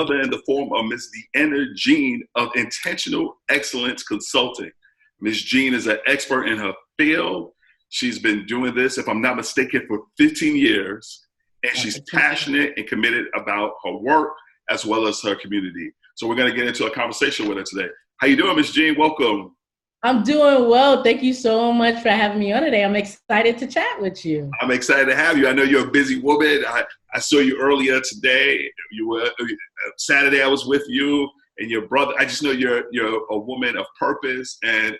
other in the form of Miss Deana Jean of Intentional Excellence Consulting. Miss Jean is an expert in her field. She's been doing this, if I'm not mistaken, for 15 years, and she's passionate and committed about her work as well as her community. So we're going to get into a conversation with her today. How you doing, Miss Jean? Welcome. I'm doing well. Thank you so much for having me on today. I'm excited to chat with you. I'm excited to have you. I know you're a busy woman. I saw you earlier today. You were Saturday. I was with you and your brother. I just know you're a woman of purpose, and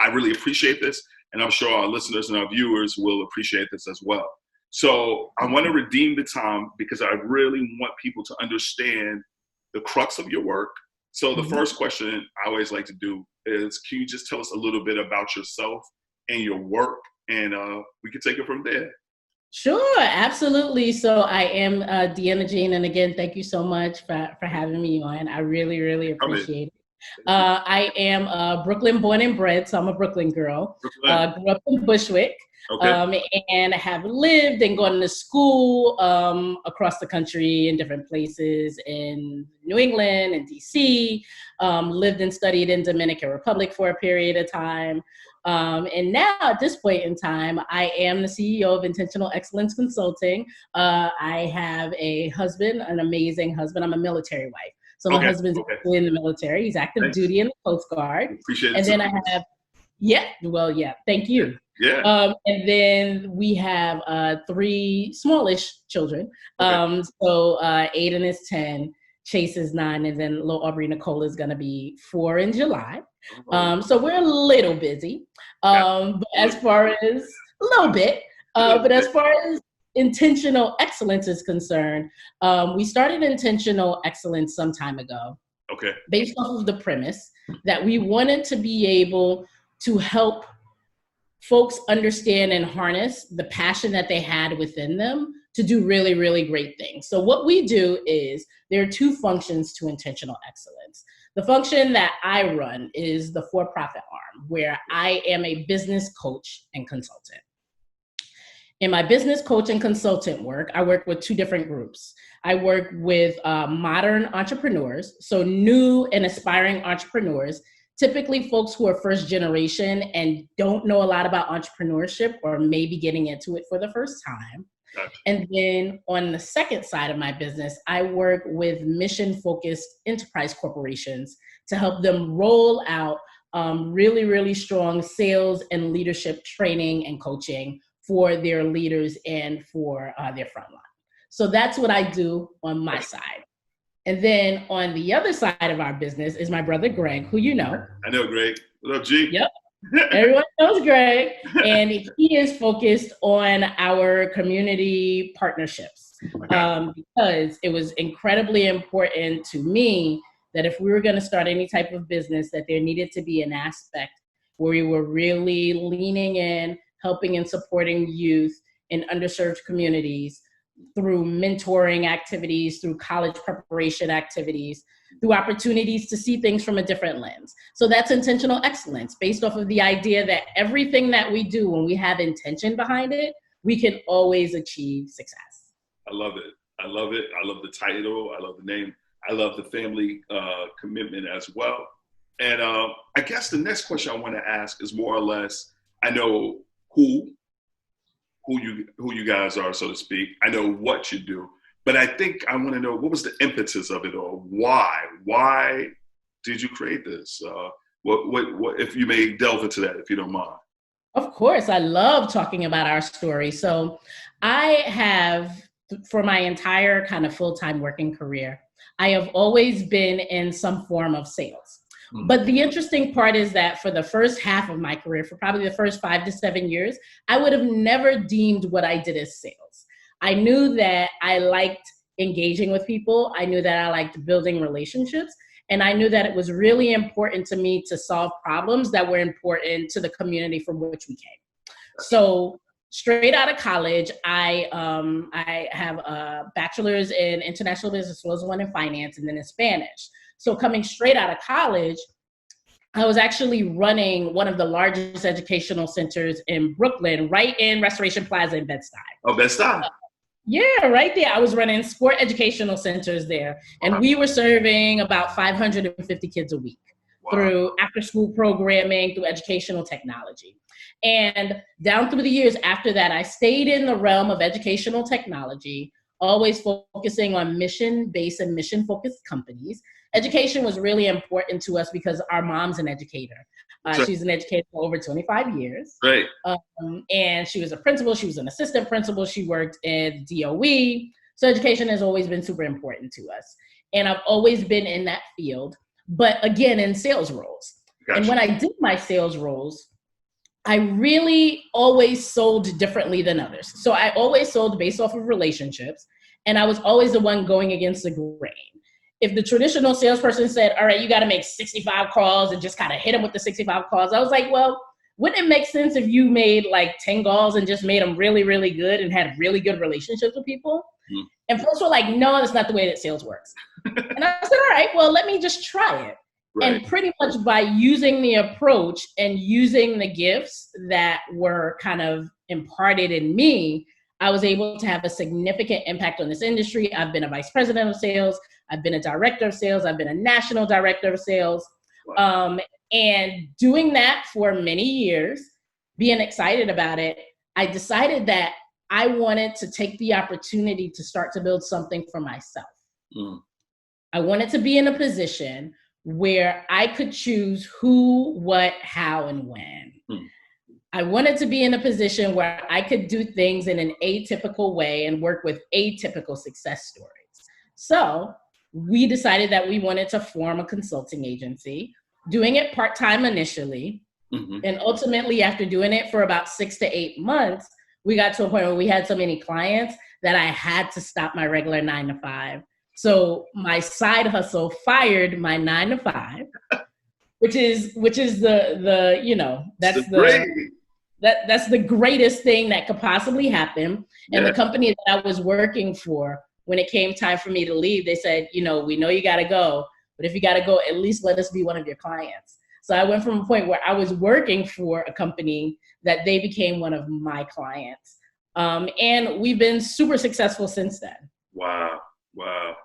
I really appreciate this. And I'm sure our listeners and our viewers will appreciate this as well. So I want to redeem the time because I really want people to understand the crux of your work. So the first question I always like to do is, can you just tell us a little bit about yourself and your work, and we can take it from there. Sure, absolutely. So I am Deana Jean, and again, thank you so much for having me on. I really, really appreciate it. I am Brooklyn born and bred, so I'm a Brooklyn girl. Grew up in Bushwick. And have lived and gone to school across the country in different places in New England and DC, lived and studied in Dominican Republic for a period of time. And now at this point in time, I am the CEO of Intentional Excellence Consulting. I have a husband, an amazing husband. I'm a military wife. So my husband's in the military. He's active duty in the Coast Guard. Appreciate it. And then I have, thank you. Yeah. And then we have 3 smallish children. So Aiden is 10, Chase is 9, and then little Aubrey Nicole is going to be 4 in July. So we're a little busy, but as far as a little bit, but as far as intentional excellence is concerned, we started intentional excellence some time ago. Based off of the premise that we wanted to be able to help folks understand and harness the passion that they had within them to do really, really great things. So what we do is there are 2 functions to intentional excellence. The function that I run is the for-profit arm, where I am a business coach and consultant. In my business coach and consultant work, I work with 2 different groups. I work with modern entrepreneurs, so new and aspiring entrepreneurs, typically folks who are first generation and don't know a lot about entrepreneurship or maybe getting into it for the first time. Gotcha. And then on the second side of my business, I work with mission-focused enterprise corporations to help them roll out really, really strong sales and leadership training and coaching for their leaders and for their frontline. So that's what I do on my side. And then on the other side of our business is my brother, Greg, who you know. I know Greg. What up, G? Yep. Everyone knows Greg. And he is focused on our community partnerships because it was incredibly important to me that if we were going to start any type of business, that there needed to be an aspect where we were really leaning in, helping and supporting youth in underserved communities through mentoring activities, through college preparation activities, through opportunities to see things from a different lens. So that's intentional excellence, based off of the idea that everything that we do, when we have intention behind it, we can always achieve success. I love it. I love it. I love the title. I love the name. I love the family commitment as well. And I guess the next question I want to ask is more or less, I know who you guys are, so to speak. I know what you do, but I think I want to know, what was the impetus of it all? Why did you create this? What if you may delve into that, if you don't mind. Of course, I love talking about our story. So I have, for my entire kind of full-time working career, I have always been in some form of sales. But the interesting part is that for the first half of my career, for probably the first 5 to 7 years, I would have never deemed what I did as sales. I knew that I liked engaging with people. I knew that I liked building relationships. And I knew that it was really important to me to solve problems that were important to the community from which we came. So straight out of college, I have a bachelor's in international business, as well as one in finance, and then in Spanish. So coming straight out of college, I was actually running one of the largest educational centers in Brooklyn, right in Restoration Plaza in Bed-Stuy. Oh, Bed-Stuy. Yeah, right there. I was running sport educational centers there, and we were serving about 550 kids a week through after school programming, through educational technology. And down through the years after that, I stayed in the realm of educational technology, always focusing on mission-based and mission-focused companies. Education was really important to us because our mom's an educator. She's an educator for over 25 years. Right. And she was a principal, she was an assistant principal, she worked at DOE. So education has always been super important to us. And I've always been in that field, but again, in sales roles. Gotcha. And when I did my sales roles, I really always sold differently than others. So I always sold based off of relationships, and I was always the one going against the grain. If the traditional salesperson said, all right, you got to make 65 calls and just kind of hit them with the 65 calls, I was like, well, wouldn't it make sense if you made like 10 calls and just made them really, really good and had really good relationships with people? Mm. And folks were like, no, that's not the way that sales works. And I said, all right, well, let me just try it. Right. And pretty much by using the approach and using the gifts that were kind of imparted in me, I was able to have a significant impact on this industry. I've been a vice president of sales. I've been a director of sales. I've been a national director of sales. Wow. And doing that for many years, being excited about it, I decided that I wanted to take the opportunity to start to build something for myself. Mm. I wanted to be in a position where I could choose who, what, how, and when. Mm. I wanted to be in a position where I could do things in an atypical way and work with atypical success stories. So we decided that we wanted to form a consulting agency, doing it part-time initially. Mm-hmm. And ultimately, after doing it for about 6 to 8 months, we got to a point where we had so many clients that I had to stop my regular 9 to 5. So my side hustle fired my 9 to 5, which is the you know, that's that's the greatest thing that could possibly happen. And the company that I was working for, when it came time for me to leave, they said, you know, we know you got to go, but if you got to go, at least let us be one of your clients. So I went from a point where I was working for a company that they became one of my clients. And we've been super successful since then. Wow. Wow.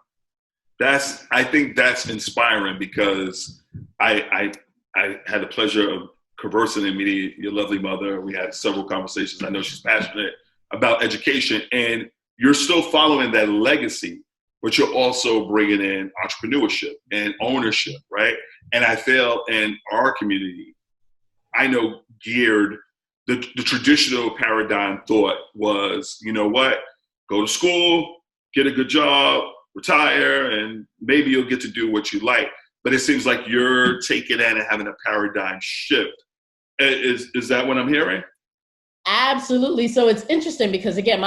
I think that's inspiring, because I had the pleasure of conversing and meeting your lovely mother. We had several conversations. I know she's passionate about education, and you're still following that legacy, but you're also bringing in entrepreneurship and ownership, right? And I feel in our community, I know geared, the traditional paradigm thought was, you know what, go to school, get a good job, retire, and maybe you'll get to do what you like. But it seems like you're taking that and having a paradigm shift. Is that what I'm hearing? Absolutely. So it's interesting because, again,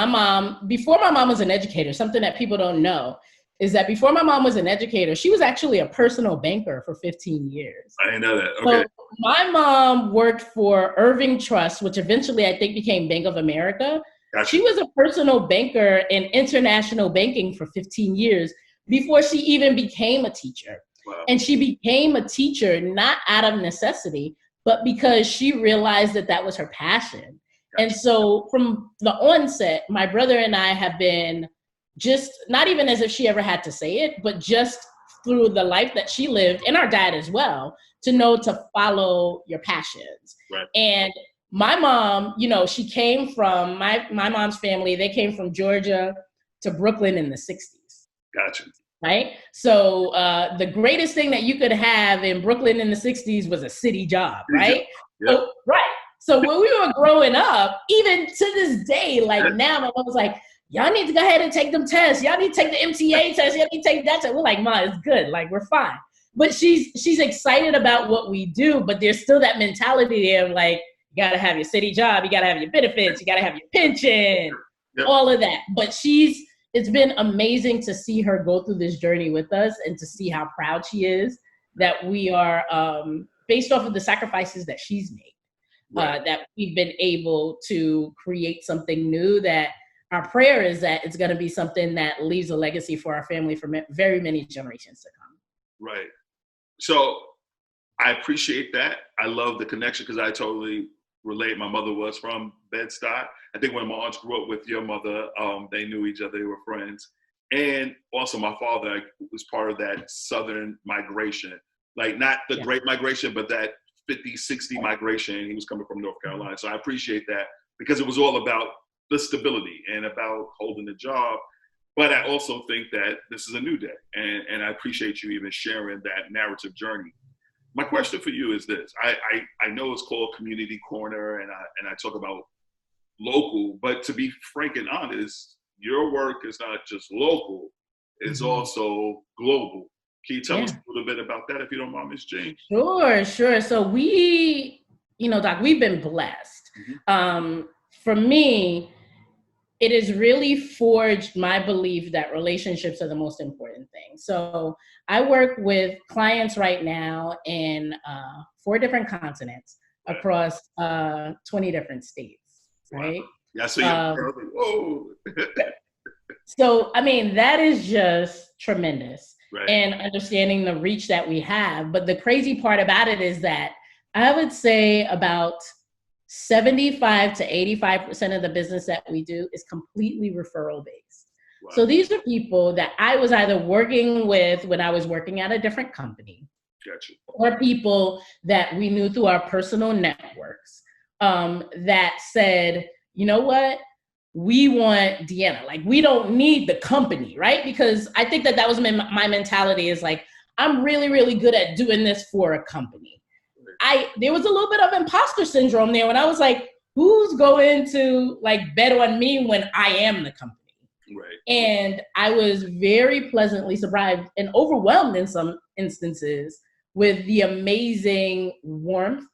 before my mom was an educator, something that people don't know is that before my mom was an educator, she was actually a personal banker for 15 years. I didn't know that. Okay. So my mom worked for Irving Trust, which eventually I think became Bank of America. Gotcha. She was a personal banker in international banking for 15 years before she even became a teacher. Wow. And she became a teacher not out of necessity, but because she realized that that was her passion. Gotcha. And so from the onset, my brother and I have been just, not even as if she ever had to say it, but just through the life that she lived, and our dad as well, to know to follow your passions. Right. And my mom, you know, she came from, my mom's family, they came from Georgia to Brooklyn in the 60s. Gotcha. Right? So the greatest thing that you could have in Brooklyn in the 60s was a city job, right? Yep. So, right. So when we were growing up, even to this day, like now, my mom was like, y'all need to go ahead and take them tests. Y'all need to take the MTA test. Y'all need to take that test. We're like, Ma, it's good. Like, we're fine. But she's excited about what we do, but there's still that mentality there of like, you got to have your city job. You got to have your benefits. You got to have your pension, all of that. But it's been amazing to see her go through this journey with us and to see how proud she is that we are, based off of the sacrifices that she's made, that we've been able to create something new, that our prayer is that it's going to be something that leaves a legacy for our family for very many generations to come. Right. So I appreciate that. I love the connection because I totally relate. My mother was from Bed-Stuy. I think when my aunts grew up with your mother, they knew each other, they were friends. And also my father was part of that Southern migration, like not the Great Migration, but that 50, 60 migration. He was coming from North Carolina. So I appreciate that because it was all about the stability and about holding a job. But I also think that this is a new day. And I appreciate you even sharing that narrative journey. My question for you is this. I know it's called Community Corner and I talk about local, but to be frank and honest, your work is not just local, it's also global. Can you tell us a little bit about that if you don't mind, Ms. Jean? Sure. So we, Doc, we've been blessed. For me, it has really forged my belief that relationships are the most important thing. So I work with clients right now in 4 different continents across 20 different states, right? Wow. Yeah, so you're whoa. So, I mean, that is just tremendous. Right. And understanding the reach that we have. But the crazy part about it is that I would say about 75 to 85% of the business that we do is completely referral based. Wow. So these are people that I was either working with when I was working at a different company, gotcha, or people that we knew through our personal networks that said, you know what? We want Deana. Like, we don't need the company, right? Because I think that was my mentality is like, I'm really, really good at doing this for a company. There was a little bit of imposter syndrome there when I was like, who's going to like bet on me when I am the company? Right. And I was very pleasantly surprised and overwhelmed in some instances with the amazing warmth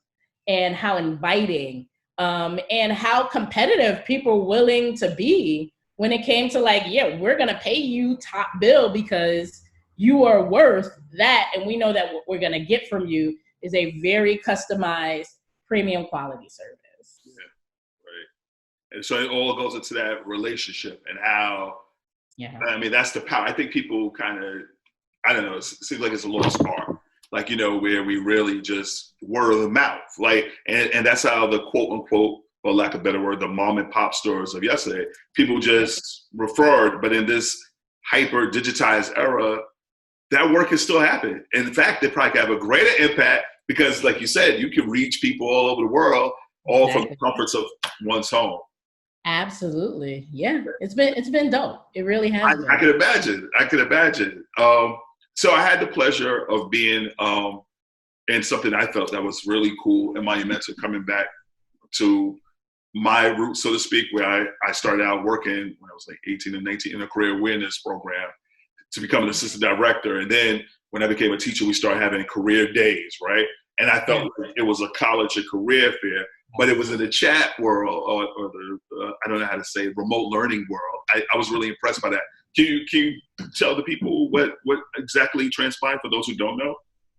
and how inviting and how competitive people were willing to be when it came to like, yeah, we're going to pay you top bill because you are worth that. And we know that what we're going to get from you is a very customized premium quality service. Yeah, right. And so it all goes into that relationship and how, I mean, that's the power. I think people kind of, I don't know, it seems like it's a lost art. Like, where we really just word of mouth. Like, and that's how the quote unquote, for lack of a better word, the mom and pop stores of yesterday, people just referred, but in this hyper digitized era, that work can still happen. And in fact, they probably have a greater impact because, like you said, you can reach people all over the world, all from the comforts of one's home. Absolutely, yeah. It's been dope. It really has. I can imagine. So I had the pleasure of being in something I felt that was really cool and monumental, coming back to my roots, so to speak, where I started out working when I was like 18 and 19 in a career awareness program to become an assistant director. And then when I became a teacher, we started having career days, right? And I felt like it was a college and career fair, but it was in the chat world or the I don't know how to say, remote learning world. I was really impressed by that. Can you tell the people what exactly transpired for those who don't know?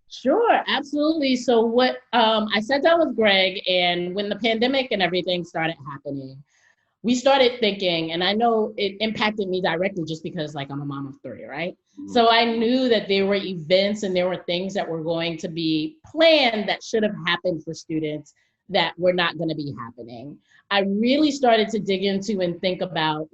Sure, absolutely. So what I sat down with Greg, and when the pandemic and everything started happening, we started thinking, and I know it impacted me directly just because like I'm a mom of 3, right? Mm-hmm. So I knew that there were events and there were things that were going to be planned that should have happened for students that were not going to be happening. I really started to dig into and think about,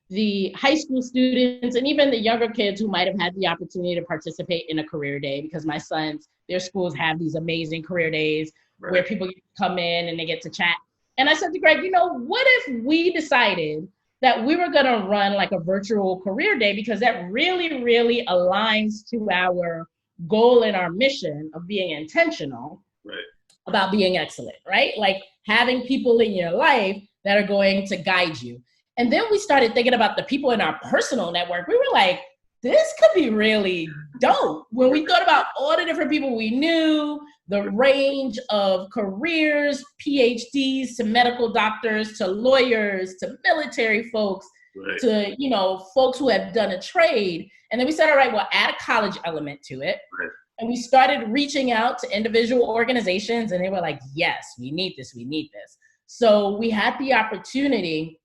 the high school students and even the younger kids who might have had the opportunity to participate in a career day, because my sons, their schools have these amazing career days where people come in and they get to chat. And I said to Greg, what if we decided that we were going to run like a virtual career day, because that really, really aligns to our goal and our mission of being intentional about being excellent, right? Like having people in your life that are going to guide you. And then we started thinking about the people in our personal network. We were like, this could be really dope. When we thought about all the different people we knew, the range of careers, PhDs to medical doctors, to lawyers, to military folks, to, folks who have done a trade. And then we said, all right, we'll add a college element to it. And we started reaching out to individual organizations, and they were like, yes, we need this. So we had the opportunity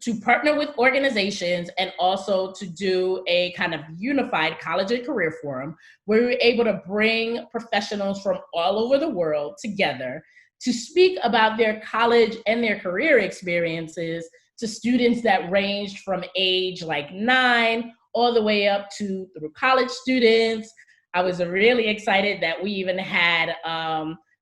to partner with organizations and also to do a kind of unified college and career forum where we were able to bring professionals from all over the world together to speak about their college and their career experiences to students that ranged from age like 9 all the way up to through college students. I was really excited that we even had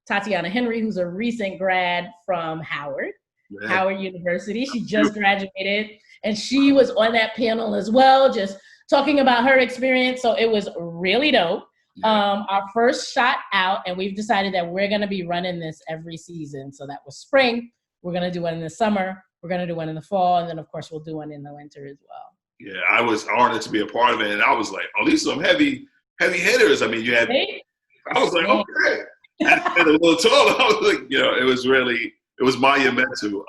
Tatiana Henry, who's a recent grad from Howard University. She just graduated, and she was on that panel as well, just talking about her experience. So it was really dope. Our first shot out, and we've decided that we're going to be running this every season. So that was spring. We're going to do one in the summer. We're going to do one in the fall. And then, of course, we'll do one in the winter as well. Yeah, I was honored to be a part of it. And I was like, oh, these are some heavy hitters. I mean, you had, I was like, okay. And a little taller. I was like, it was monumental.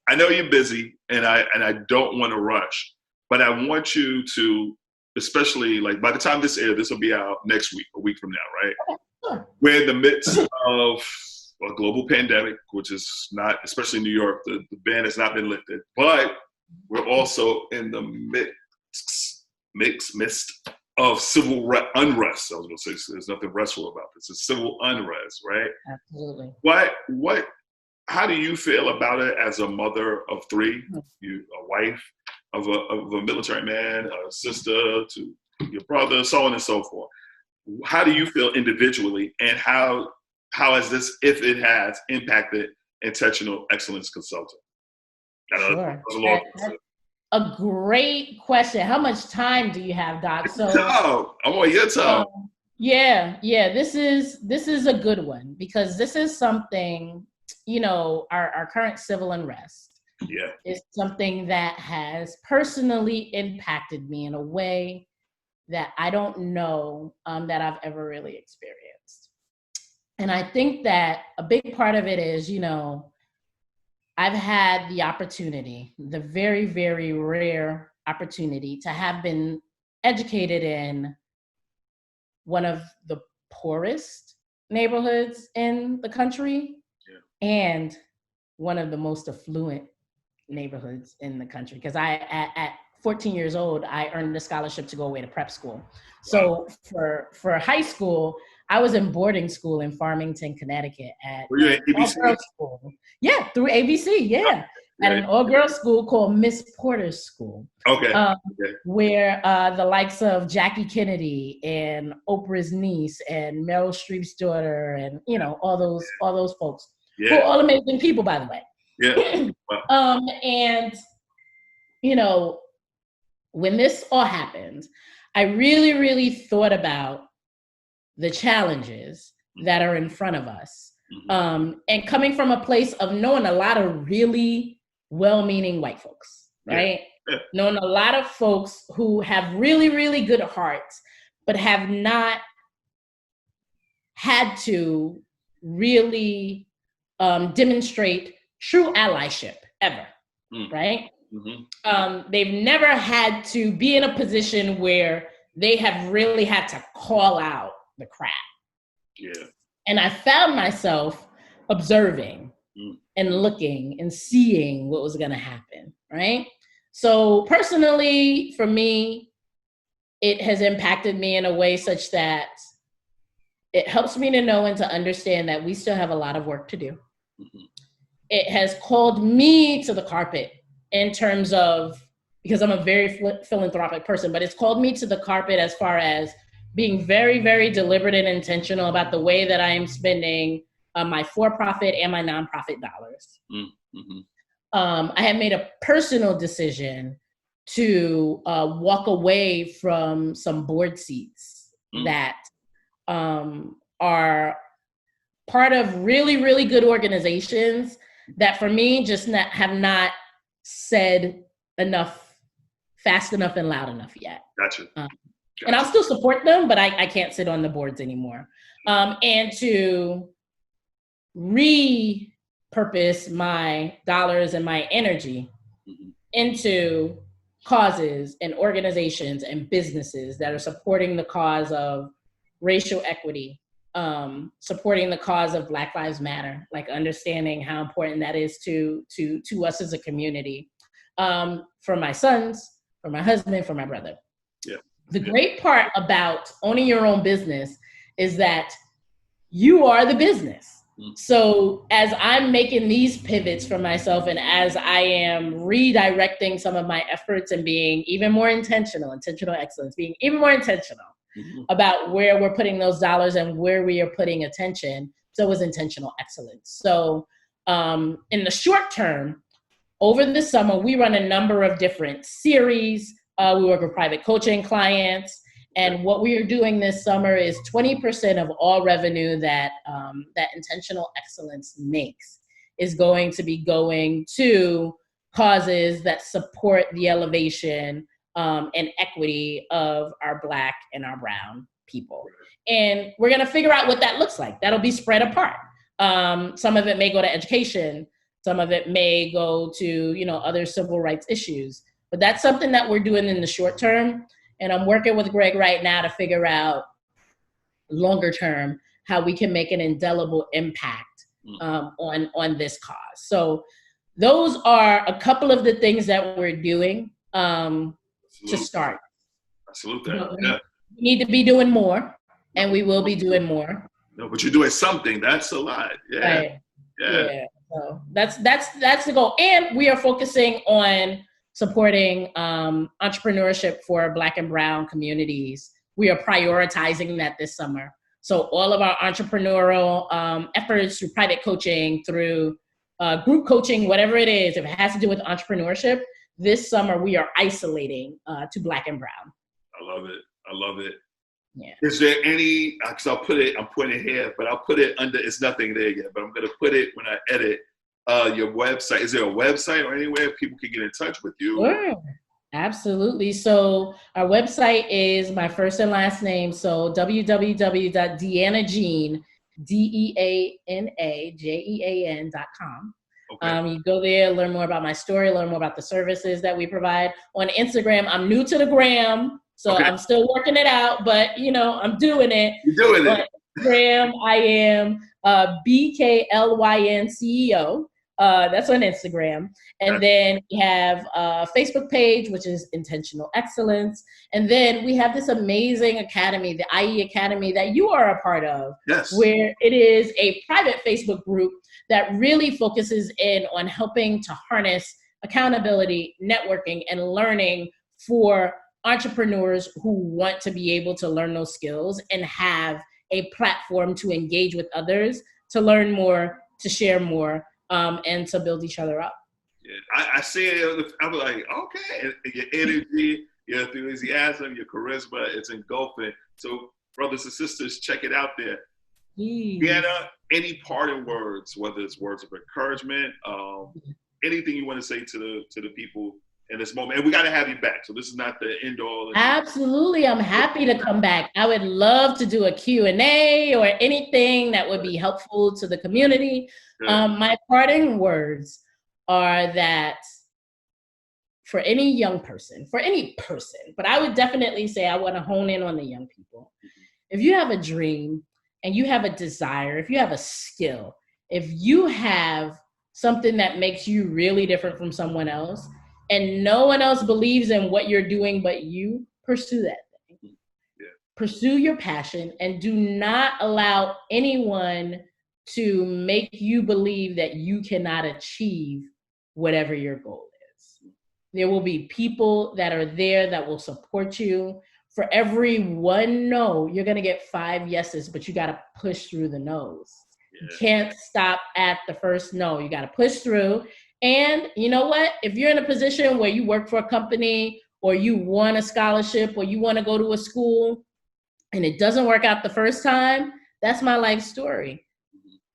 I know you're busy, and I don't want to rush, but I want you to, especially like by the time this airs, this will be out next week, a week from now, right? Okay, sure. We're in the midst of a global pandemic, which is not, especially in New York, the ban has not been lifted, but we're also in the midst of civil unrest. I was going to say there's nothing restful about this. It's civil unrest, right? Absolutely. How do you feel about it as a mother of 3, a wife of a military man, a sister to your brother, so on and so forth? How do you feel individually, and how has this, if it has, impacted Intentional Excellence Consulting? Sure. That's a great question. How much time do you have, Doc? So I'm on your time. Yeah. This is a good one, because this is something, our current civil unrest is something that has personally impacted me in a way that I don't know that I've ever really experienced. And I think that a big part of it is, I've had the opportunity, the very, very rare opportunity to have been educated in one of the poorest neighborhoods in the country and one of the most affluent neighborhoods in the country. Because at 14 years old, I earned a scholarship to go away to prep school. So for high school, I was in boarding school in Farmington, Connecticut at all-girls school. Yeah, through ABC, yeah. At an all-girls school called Miss Porter's School. Where the likes of Jackie Kennedy and Oprah's niece and Meryl Streep's daughter and, all those folks. Who are all amazing people, by the way. And, when this all happened, I really, really thought about the challenges that are in front of us. And coming from a place of knowing a lot of really well-meaning white folks, right? Knowing a lot of folks who have really, really good hearts, but have not had to really demonstrate true allyship ever, right? They've never had to be in a position where they have really had to call out the crap. And I found myself observing and looking and seeing what was going to happen, right? So personally, for me, it has impacted me in a way such that it helps me to know and to understand that we still have a lot of work to do. It has called me to the carpet in terms of, because I'm a very philanthropic person, but it's called me to the carpet as far as being very, very deliberate and intentional about the way that I am spending my for-profit and my nonprofit dollars. I have made a personal decision to walk away from some board seats that are part of really, really good organizations that for me just have not said enough, fast enough and loud enough yet. Gotcha. And I'll still support them, but I can't sit on the boards anymore. And to repurpose my dollars and my energy into causes and organizations and businesses that are supporting the cause of racial equity, supporting the cause of Black Lives Matter, like understanding how important that is to us as a community, for my sons, for my husband, for my brother. The great part about owning your own business is that you are the business. So as I'm making these pivots for myself and as I am redirecting some of my efforts and being even more intentional excellence, being even more intentional about where we're putting those dollars and where we are putting attention, so is intentional excellence. So in the short term, over the summer, we run a number of different series. We work with private coaching clients. And what we are doing this summer is 20% of all revenue that that intentional excellence makes is going to be going to causes that support the elevation and equity of our Black and our Brown people. And we're going to figure out what that looks like. That'll be spread apart. Some of it may go to education. Some of it may go to, other civil rights issues. But that's something that we're doing in the short term. And I'm working with Greg right now to figure out longer term how we can make an indelible impact on this cause. So those are a couple of the things that we're doing to start. I salute that. We need to be doing more, and we will be doing more. No, but you're doing something. That's a lot. Yeah. Right. Yeah. So that's the goal. And we are focusing on supporting entrepreneurship for Black and Brown communities. We are prioritizing that this summer. So all of our entrepreneurial efforts through private coaching, through group coaching, whatever it is, if it has to do with entrepreneurship, this summer we are isolating to Black and Brown. I love it. Yeah. Is there any, because I'm putting it here, but I'll put it under, it's nothing there yet, but I'm going to put it when I edit your website. Is there a website or anywhere people can get in touch with you? Sure. Absolutely. So our website is my first and last name. So www.Deana Jean, DeanaJean.com. Okay. You go there, learn more about my story, learn more about the services that we provide. On Instagram, I'm new to the gram, so I'm still working it out, but I'm doing it. You're doing it. Instagram, I am BKLYN CEO. That's on Instagram. And then we have a Facebook page, which is Intentional Excellence. And then we have this amazing academy, the IE Academy, that you are a part of, where it is a private Facebook group that really focuses in on helping to harness accountability, networking, and learning for entrepreneurs who want to be able to learn those skills and have a platform to engage with others, to learn more, to share more, and to build each other up. Yeah, I see it. I'm like, okay, and your energy, your enthusiasm, your charisma, it's engulfing. So, brothers and sisters, check it out there. Deana, any parting words, whether it's words of encouragement, anything you want to say to the people in this moment? And we got to have you back. So this is not the end all. Absolutely. I'm happy to come back. I would love to do a Q&A or anything that would be helpful to the community. My parting words are that for any young person, but I would definitely say I want to hone in on the young people. If you have a dream and you have a desire, if you have a skill, if you have something that makes you really different from someone else, and no one else believes in what you're doing but you, pursue that thing. Yeah. Pursue your passion and do not allow anyone to make you believe that you cannot achieve whatever your goal is. There will be people that are there that will support you. For every one no, you're going to get 5 yeses, but you got to push through the no's. Yeah. You can't stop at the first no. You got to push through. And you know what? If you're in a position where you work for a company or you want a scholarship or you want to go to a school and it doesn't work out the first time, that's my life story.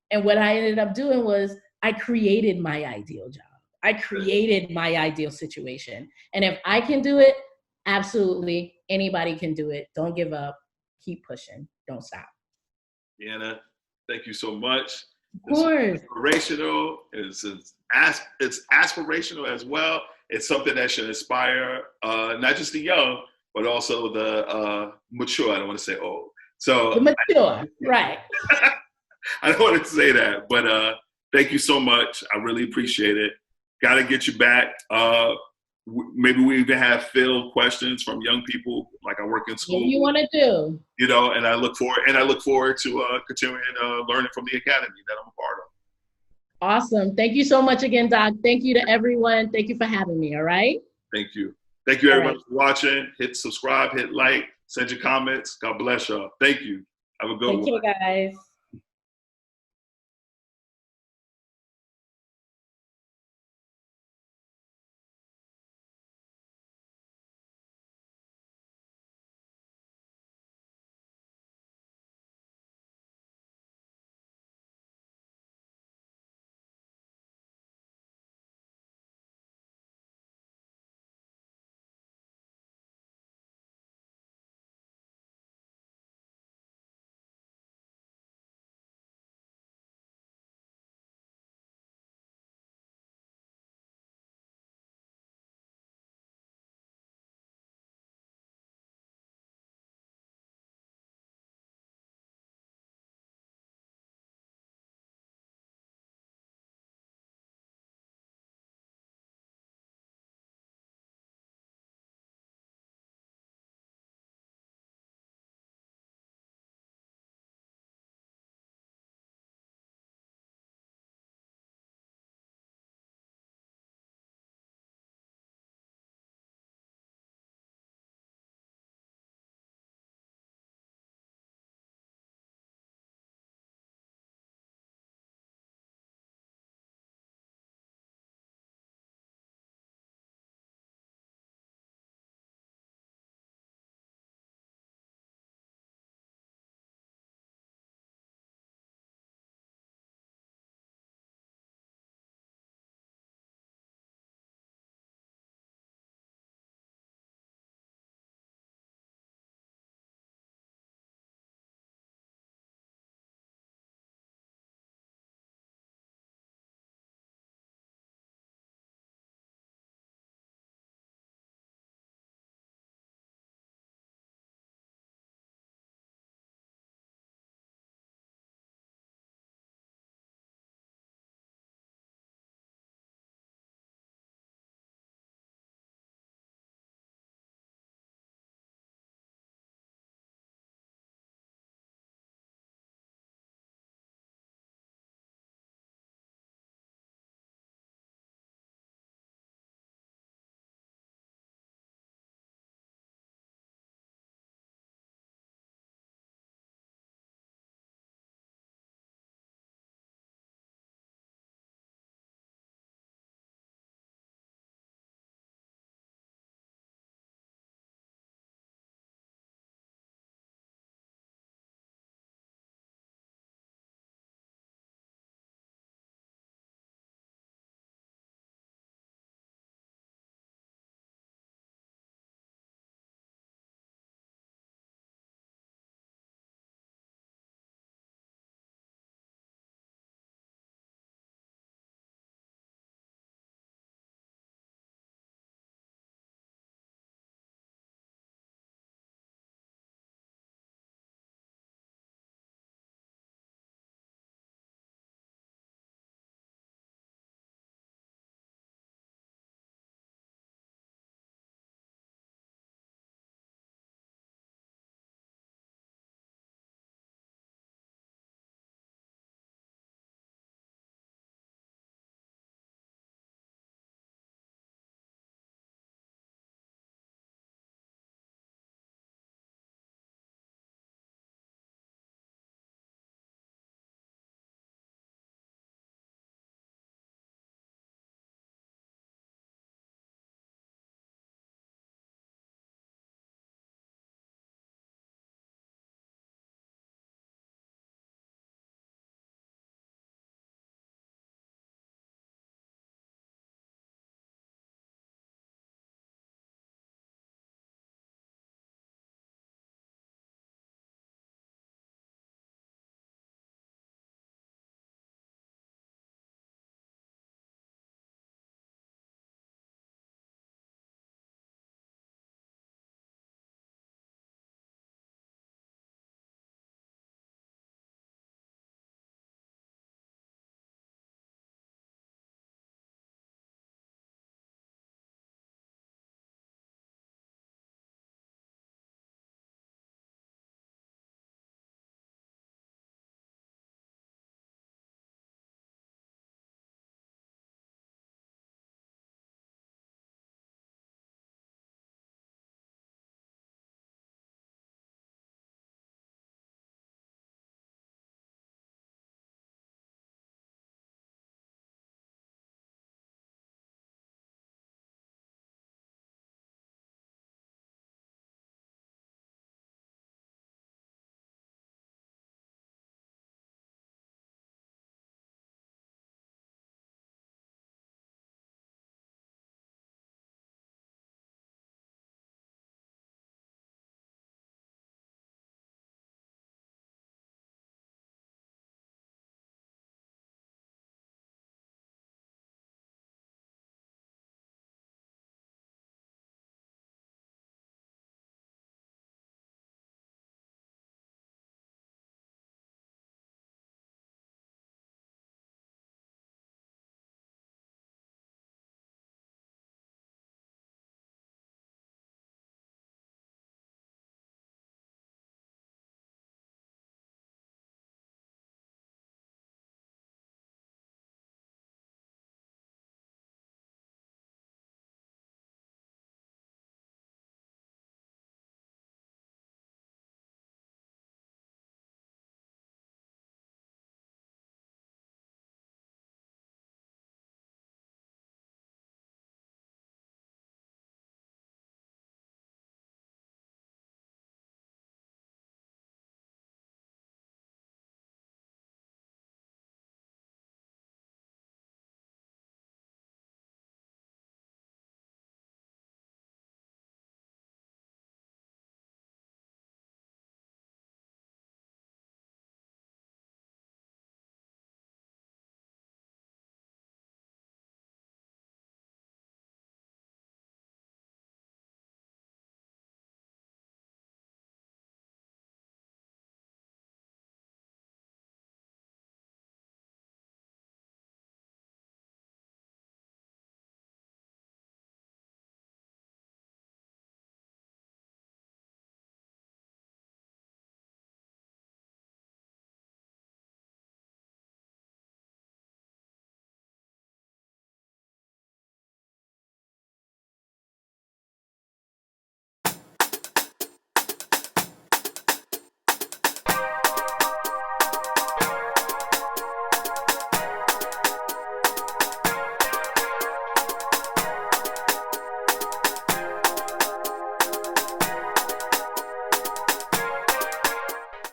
And what I ended up doing was I created my ideal job. I created my ideal situation. And if I can do it, absolutely anybody can do it. Don't give up. Keep pushing. Don't stop. Deana, thank you so much. Of course. It's inspirational. It's aspirational as well. It's something that should inspire not just the young, but also the mature. I don't want to say old. So the mature, right. I don't want to say that, but thank you so much. I really appreciate it. Got to get you back. maybe we even have field questions from young people, like I work in school. What do you want to do? You know, and I look forward to continuing learning from the academy that I'm a part of. Awesome. Thank you so much again, Doc. Thank you to everyone. Thank you for having me. All right. Thank you. Thank you, everybody, for watching. Hit subscribe, hit like, send your comments. God bless y'all. Thank you. Have a good one. Take care, guys.